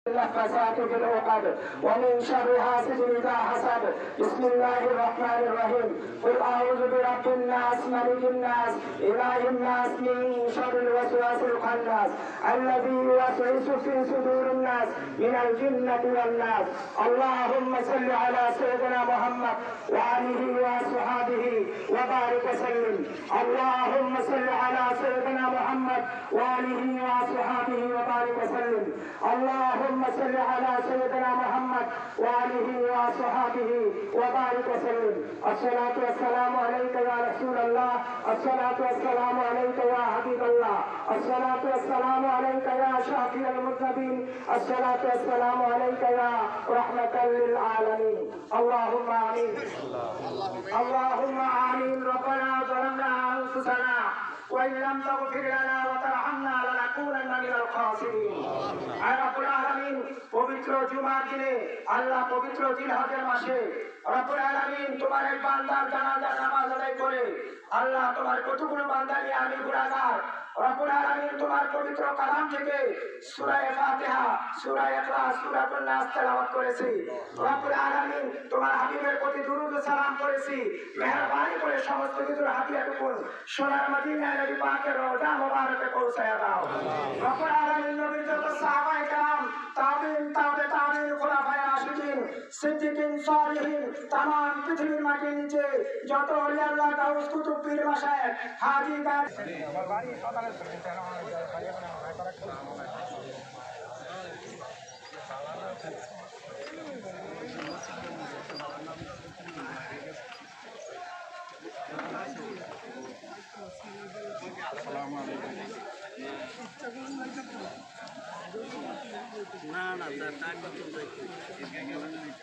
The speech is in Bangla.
النفاثات في العقد ومن شر حاسد إذا حسد. بسم الله الرحمن الرحيم. قل أعوذ برب الناس ملك الناس إله الناس من شر الوسواس الخناس الذي يوسوس في صدور الناس من الجنة والناس. اللهم صل على سيدنا محمد وآله وصحبه وبارك وسلم. اللهم صل على سيدنا محمد وآله وصحبه وبارك وسلم. اللهم صل على سيدنا محمد وآله وصحبه وبارك وسلم. الصلاة والسلام عليك يا رسول الله. الصلاة والسلام عليك يا حبيب الله. الصلاة والسلام عليك يا شافي المذنبين. الصلاة والسلام عليك يا رحمة للعالمين. اللهم آمين. اللهم آمين. ربنا ظلمنا أنفسنا وإن لم تغفر لنا وترحمنا لنكونن من الخاسرين. রব্বুল আলামিন পবিত্র জুমার দিনে আল্লাহ পবিত্র জিলহজের মাসে রব্বুল আলামিন তোমার এক বান্দার জানাজার নামাজ আদায় করে আল্লাহ তোমার কতগুলো বান্দা নিয়ে আমি গুনাহগার রব্বুল আলামিন তোমার পবিত্র কালাম থেকে সূরা ফাতিহা, সূরা ইখলাস, সূরাতুন নাস তেলাওয়াত করেছি। রব্বুল আলামিন তোমার হাবিবের প্রতি দুরূদ ও সালাম করেছি। মেহেরবানি করে সমস্ত কিছুর হাতিয়াটুকু সোনার মদিনায় নবী পাকের রওজা মুবারকে পৌঁছায়া দাও। রব্বুল আলামিন নবীর যত সাহাবায়ে কেরাম, তাবিঈন, তাবে তাবিঈন, খুলাফায়ে রাশিদিন, সিদ্দিকিন, সালিহিন, तमाम পৃথিবীর মাটির নিচে যত ওলিয়া আল্লাহ গাউস কুতুব পীর মাশায়েখ হাজী গার না না তার টাকা তো দেখি আপনার